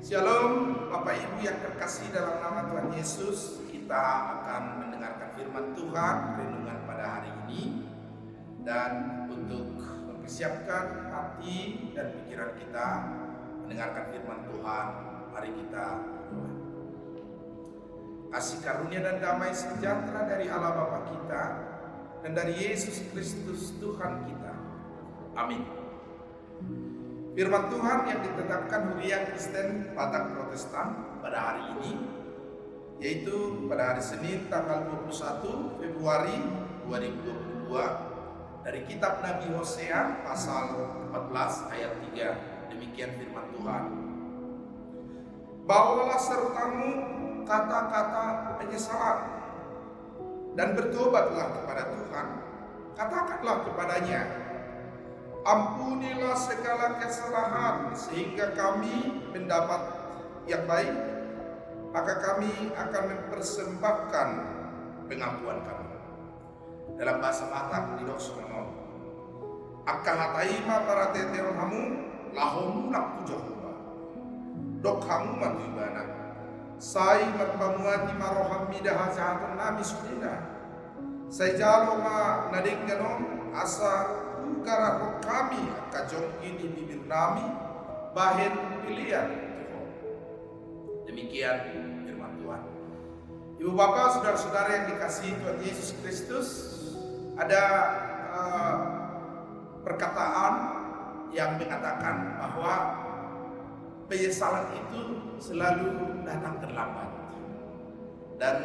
Shalom Bapak Ibu yang terkasih dalam nama Tuhan Yesus. Kita akan mendengarkan firman Tuhan renungan pada hari ini. Dan untuk mempersiapkan hati dan pikiran kita mendengarkan firman Tuhan, mari kita berdoa. Kasih karunia dan damai sejahtera dari Allah Bapa kita dan dari Yesus Kristus Tuhan kita. Amin. Firman Tuhan yang ditetapkan Huriah Kristen Batak Protestan pada hari ini, yaitu pada hari Senin tanggal 21 Februari 2022 dari kitab Nabi Hosea pasal 14 ayat 3. Demikian firman Tuhan. Bawalah sertamu kata-kata penyesalan dan bertobatlah kepada Tuhan. Katakanlah kepadanya, ampunilah segala kesalahan sehingga kami mendapat yang baik, maka kami akan mempersembahkan pengakuan kami. Dalam bahasa Batak di Doksono, akahataima para teteon hamu lahom nak tujohuma dok hamu matibana sai matpamuati maroham midah jahatun nami sudina sai jaloma nadengganon asa karena kami kajong ini bibir nami bahen pilihan Tuhan. Demikian firman Tuhan. Ibu bapak, saudara-saudara yang dikasihi Tuhan Yesus Kristus, ada perkataan yang mengatakan bahwa penyesalan itu selalu datang terlambat. Dan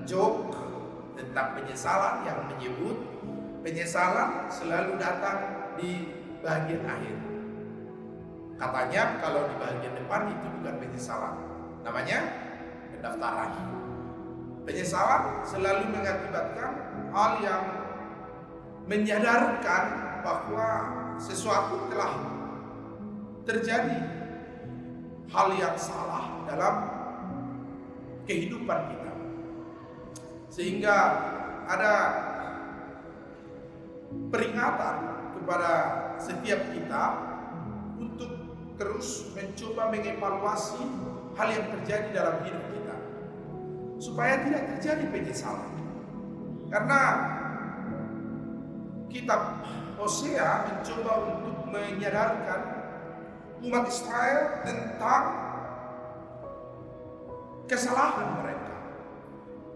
joke tentang penyesalan yang menyebut penyesalan selalu datang di bagian akhir. Katanya kalau di bagian depan itu bukan penyesalan, namanya pendaftaran. Penyesalan selalu mengakibatkan hal yang menyadarkan bahwa sesuatu telah terjadi, hal yang salah dalam kehidupan kita, sehingga ada peringatan kepada setiap kita untuk terus mencoba mengevaluasi hal yang terjadi dalam hidup kita supaya tidak terjadi penyesalan. Karena kitab Hosea mencoba untuk menyadarkan umat Israel tentang kesalahan mereka,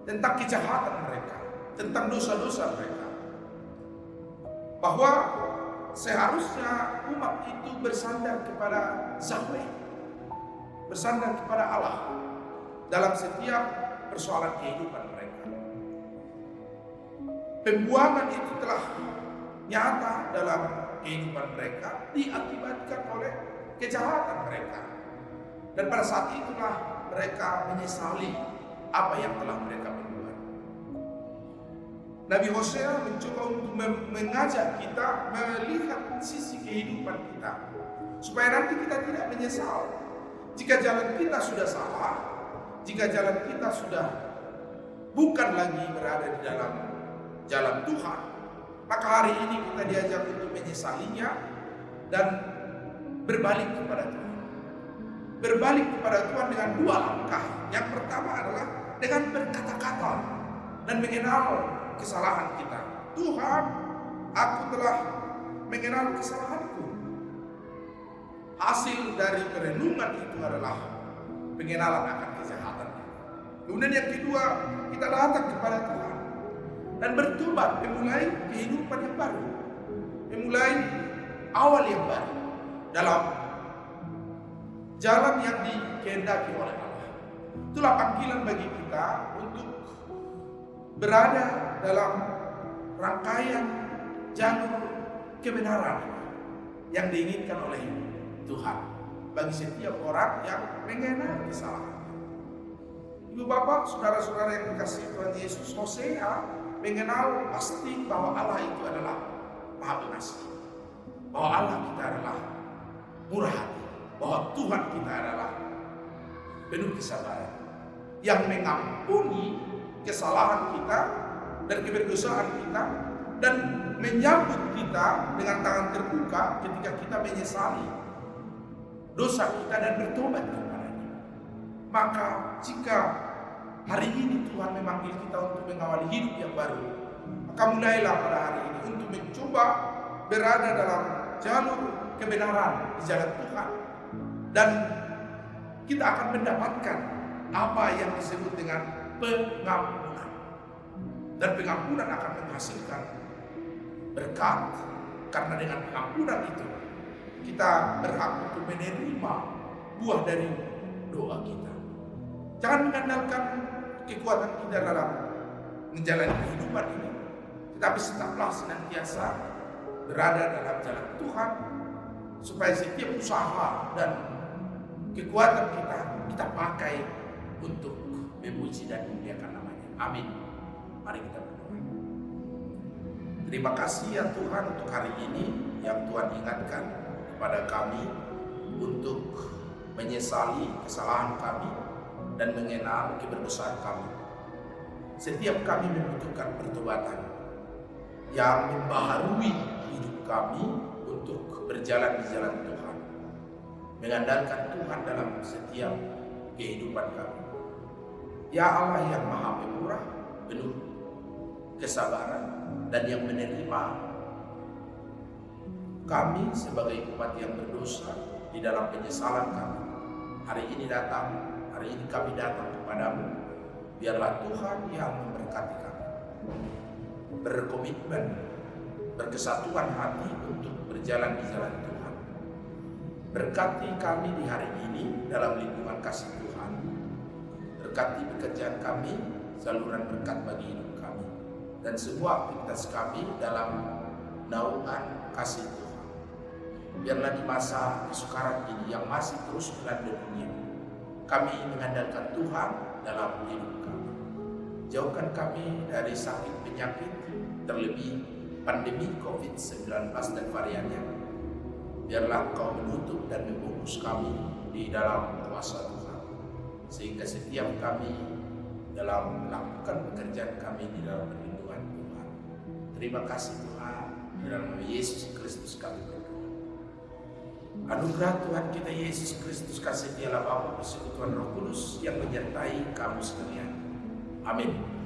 tentang kejahatan mereka, tentang dosa-dosa mereka, bahwa seharusnya umat itu bersandar kepada Yahweh, bersandar kepada Allah dalam setiap persoalan kehidupan mereka. Pembuangan itu telah nyata dalam kehidupan mereka diakibatkan oleh kejahatan mereka, dan pada saat itulah mereka menyesali apa yang telah mereka perbuat. Nabi Hosea mencoba untuk mengajak kita melihat sisi kehidupan kita, supaya nanti kita tidak menyesal jika jalan kita sudah salah, jika jalan kita sudah bukan lagi berada di dalam jalan Tuhan. Maka hari ini kita diajak untuk menyesalinya dan berbalik kepada Tuhan. Berbalik kepada Tuhan dengan dua langkah. Yang pertama adalah dengan berkata-kata dan mengenal kesalahan kita. Tuhan, aku telah mengenal kesalahanku. Hasil dari perenungan itu adalah pengenalan akan kejahatan kita. Kemudian yang kedua, kita datang kepada Tuhan dan bertobat, memulai kehidupan yang baru, memulai awal yang baru dalam jalan yang dikehendaki oleh Allah. Itulah panggilan bagi kita untuk berada dalam rangkaian jalur kebenaran yang diinginkan oleh Tuhan bagi setiap orang yang mengenal kesalahan. Ibu bapak, saudara-saudara yang dikasihi Tuhan Yesus, Hosea mengenal pasti bahwa Allah itu adalah Maha Pengasih, bahwa Allah kita adalah murah hati, bahwa Tuhan kita adalah penuh kesabaran yang mengampuni kesalahan kita dan keberdosaan kita, dan menyambut kita dengan tangan terbuka ketika kita menyesali dosa kita dan bertobat kepadanya. Maka jika hari ini Tuhan memanggil kita untuk mengawali hidup yang baru, maka mulailah pada hari ini untuk mencoba berada dalam jalur kebenaran di jalan Tuhan. Dan kita akan mendapatkan apa yang disebut dengan pengampunan. Dan pengampunan akan menghasilkan berkat, karena dengan pengampunan itu kita berhak untuk menerima buah dari doa kita. Jangan mengandalkan kekuatan kita dalam menjalani kehidupan ini, tetapi tetaplah senantiasa berada dalam jalan Tuhan, supaya setiap usaha dan kekuatan kita pakai untuk memuji dan memuliakan namanya. Amin. Mari kita berdoa. Terima kasih ya Tuhan untuk hari ini yang Tuhan ingatkan kepada kami untuk menyesali kesalahan kami dan mengenal keberbesar kami. Setiap kami membutuhkan pertobatan yang membaharui hidup kami untuk berjalan di jalan Tuhan, mengandalkan Tuhan dalam setiap kehidupan kami. Ya Allah yang Maha Pemurah, penuh kesabaran, dan yang menerima kami sebagai umat yang berdosa di dalam penyesalan kami. Hari ini kami datang kepadamu. Biarlah Tuhan yang memberkati kami, berkomitmen, berkesatuan hati untuk berjalan di jalan Tuhan. Berkati kami di hari ini dalam lindungan kasih Tuhan. Berkati pekerjaan kami, saluran berkat bagi hidup kami, dan semua aktivitas kami dalam naungan kasih Tuhan. Biarlah di masa kesukaran ini yang masih terus melanda dunia, kami mengandalkan Tuhan dalam hidup kami. Jauhkan kami dari sakit penyakit, terlebih pandemi COVID-19 dan variannya. Biarlah Engkau menutup dan membungkus kami di dalam kuasa Tuhan, sehingga setiap kami dalam melakukan pekerjaan kami di dalam perlindungan Tuhan. Terima kasih Tuhan, di dalam nama Yesus Kristus kami berdoa. Anugerah Tuhan kita Yesus Kristus, kasih dialah Bapa, persekutuan Roh Kudus yang menyertai kamu sekalian. Amin.